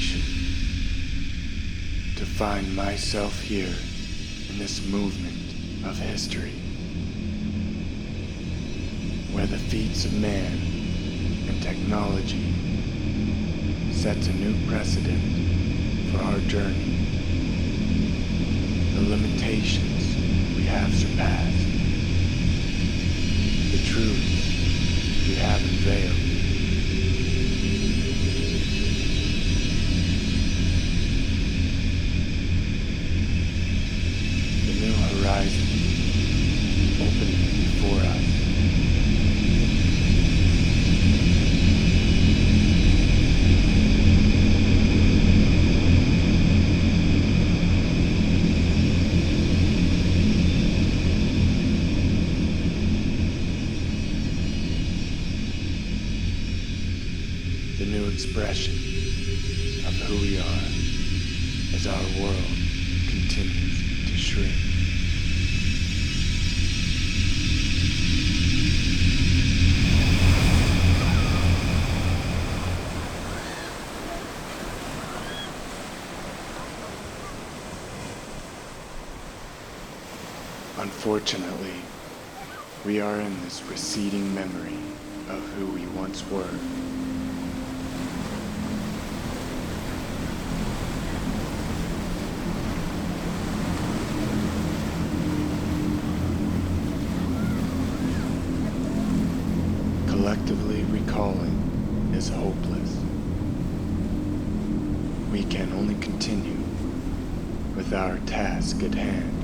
liberation. To find myself here in this movement of history, where the feats of man and technology sets a new precedent for our journey. The limitations we have surpassed, the truths we have unveiled. The new horizon opening before us. The new expression of who we are as our world continues to shrink. Unfortunately, we are in this receding memory of who we once were. Collectively recalling is hopeless. We can only continue with our task at hand.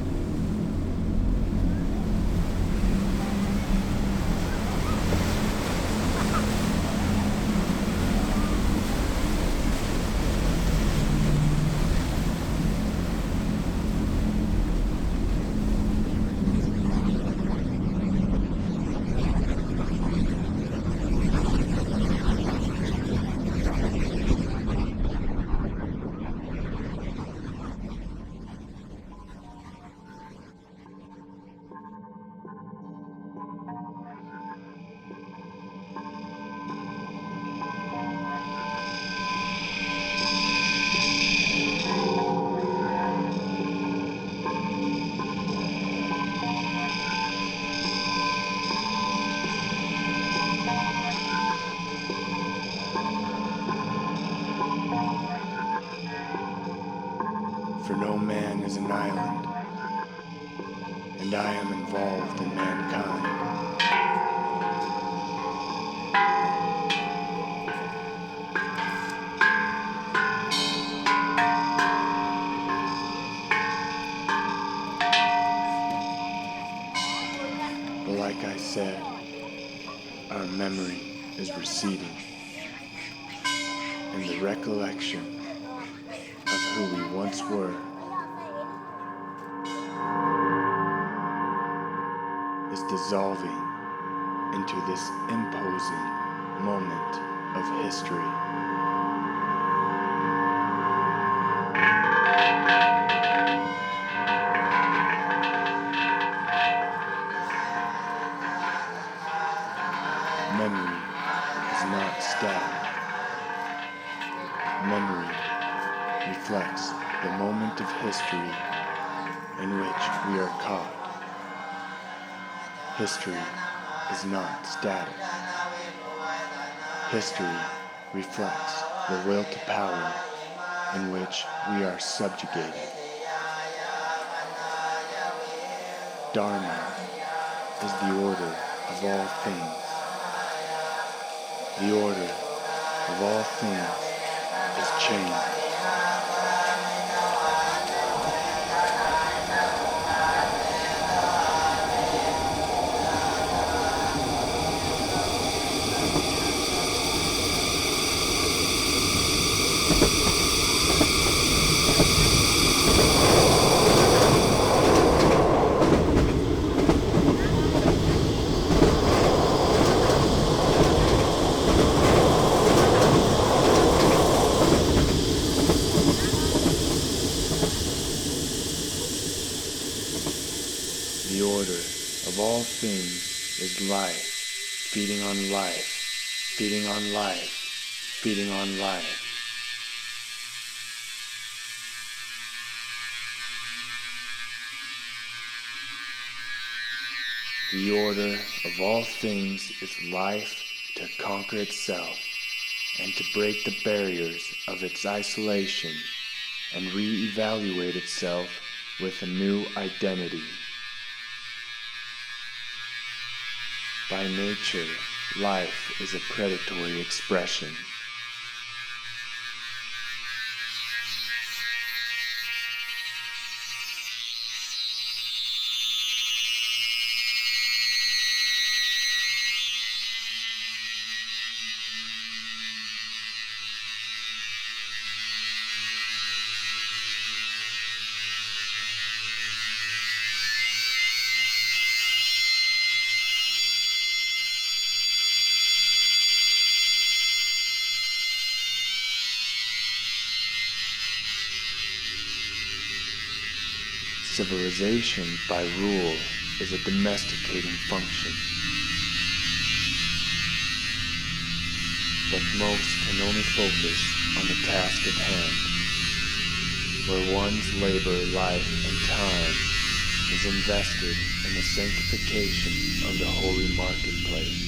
For no man is an island, and I am involved in mankind. But like I said, our memory is receding, and the recollection of who we once were is dissolving into this imposing moment of history. Memory is not static. Memory reflects the moment of history in which we are caught. History is not static. History reflects the will to power in which we are subjugated. Dharma is the order of all things. The order of all things is change. The order of all things is life, feeding on life, feeding on life, feeding on life. The order of all things is life to conquer itself and to break the barriers of its isolation and re-evaluate itself with a new identity. By nature, life is a predatory expression. Civilization, by rule, is a domesticating function. But most can only focus on the task at hand, where one's labor, life, and time is invested in the sanctification of the holy marketplace.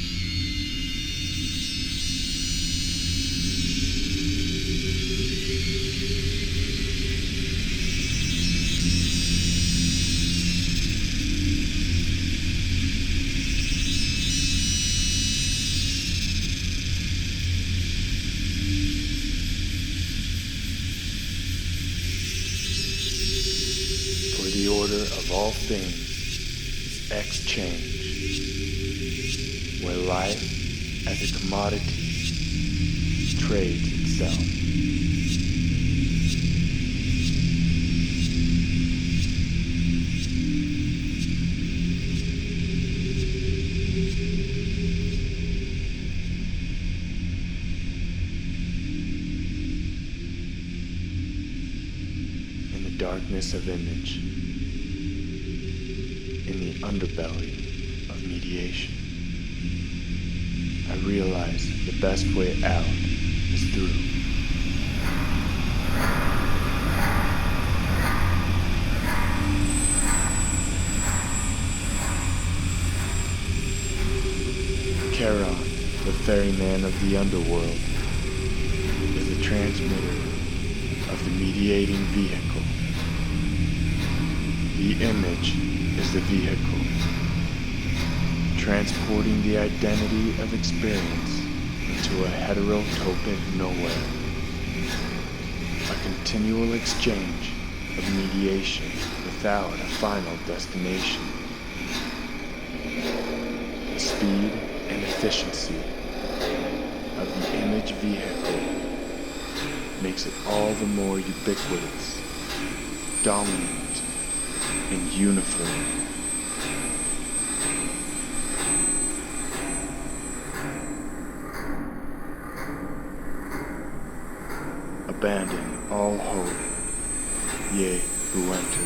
The order of all things is exchange, where life as a commodity trades itself. In the darkness of image, in the underbelly of mediation, I realize the best way out is through. Charon, the ferryman of the underworld, is the transmitter of the mediating vehicle. The image is the vehicle, transporting the identity of experience into a heterotopic nowhere, a continual exchange of mediation without a final destination. The speed and efficiency of the image vehicle makes it all the more ubiquitous, dominant, and uniform. Abandon all hope, ye who enter.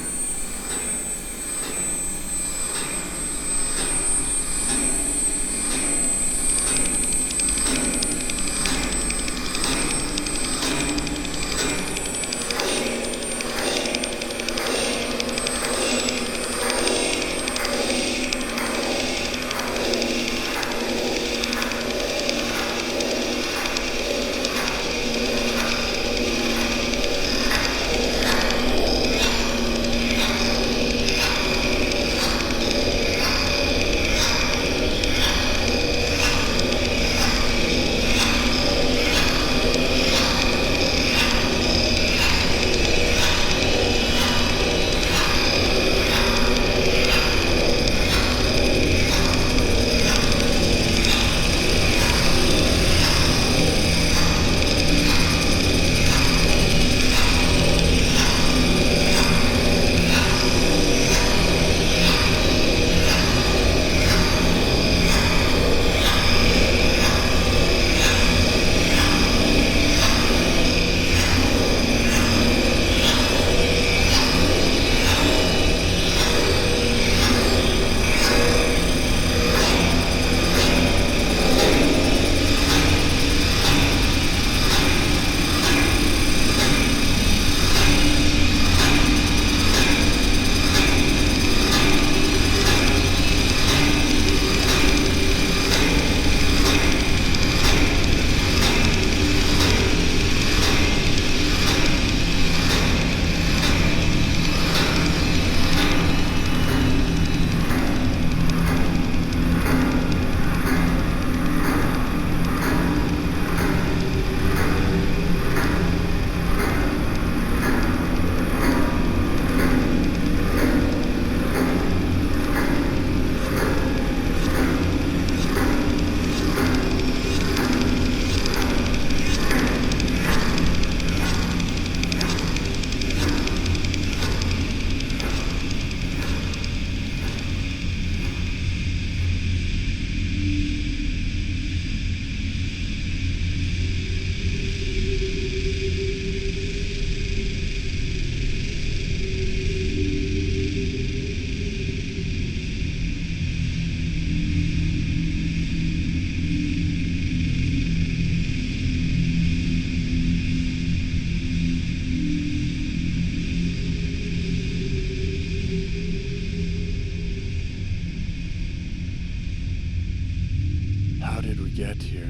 get here.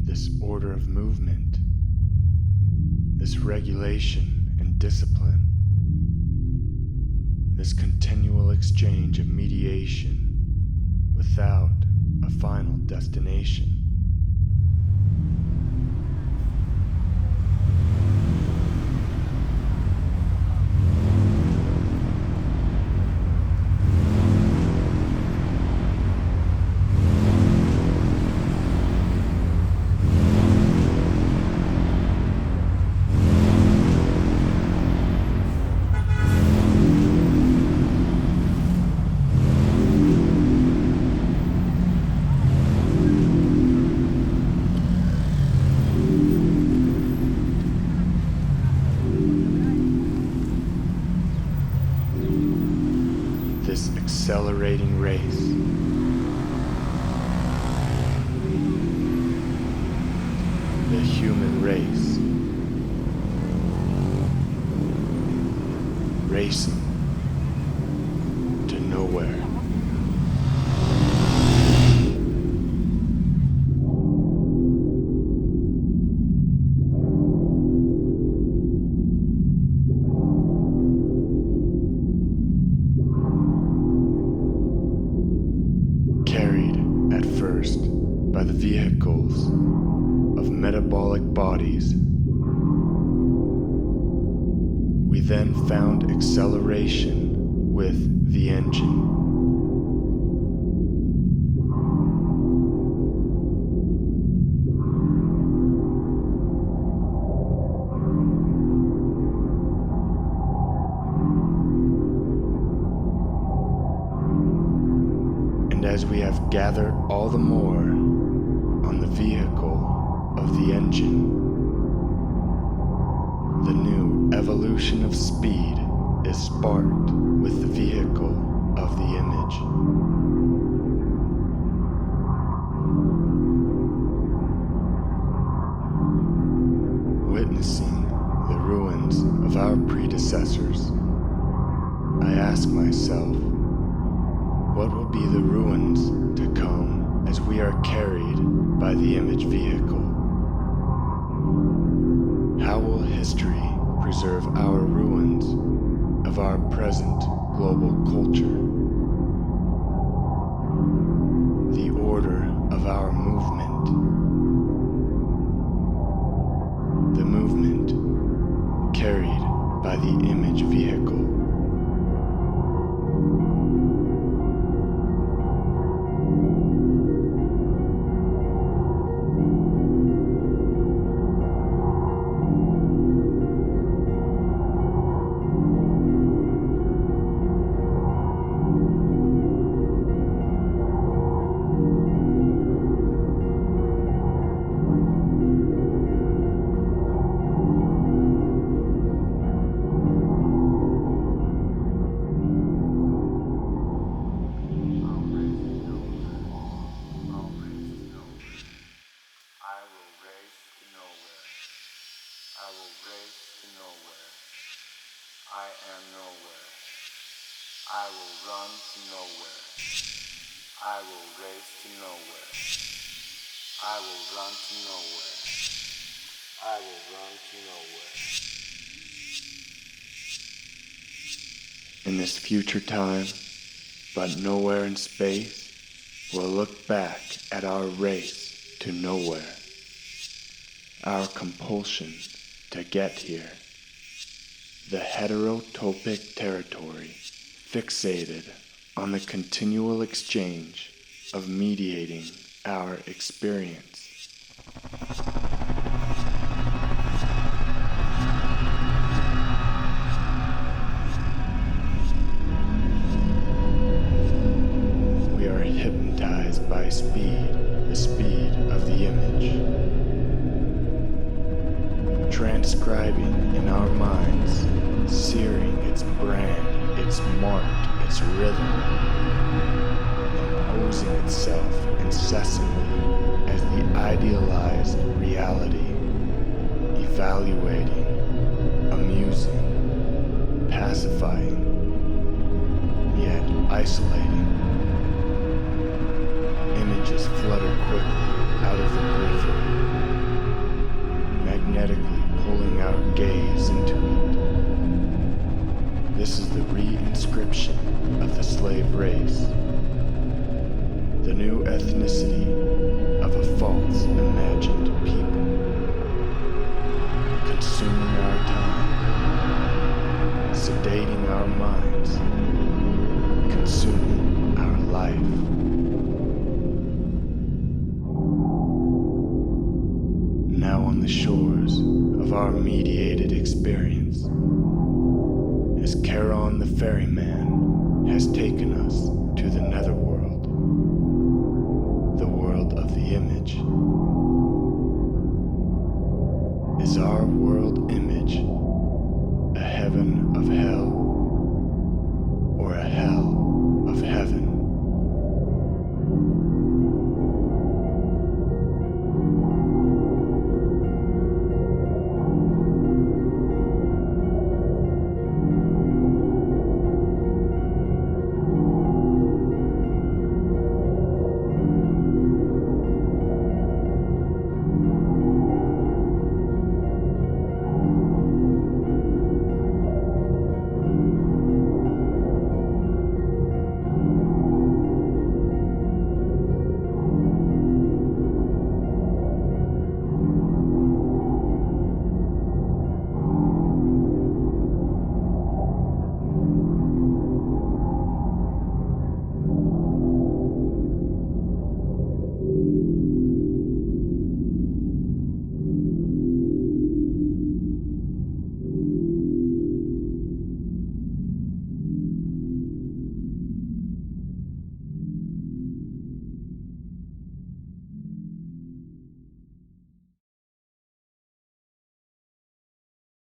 This order of movement, this regulation and discipline, this continual exchange of mediation without a final destination. This accelerating race. The human race. Racing to nowhere. Carried at first by the vehicles of metabolic bodies, we then found acceleration with the engine. And as we have gathered all the more on the vehicle of the engine, the new evolution of speed is sparked with the vehicle of the image. Witnessing the ruins of our predecessors, I ask myself, what will be the ruins to come as we are carried by the image vehicle? How will history preserve our ruins of our present global culture? The order of our movement. The movement carried by the image vehicle. I am nowhere. I will run to nowhere. I will race to nowhere. I will run to nowhere. I will run to nowhere. In this future time, but nowhere in space, we'll look back at our race to nowhere. Our compulsion to get here. The heterotopic territory, fixated on the continual exchange of mediating our experience. We are hypnotized by speed, the speed of the image. Transcribing in our minds, searing its brand, its mark, its rhythm, imposing itself incessantly as the idealized reality, evaluating, amusing, pacifying, yet isolating. Images quickly out of the periphery, magnetically pulling our gaze into it. This is the re-inscription of the slave race, the new ethnicity of a false, imagined people, consuming our time, sedating our minds, consuming our life. Now on the shores of our mediated experience, as Charon the ferryman has taken us to the netherworld, the world of the image. Is our world image a heaven of hell?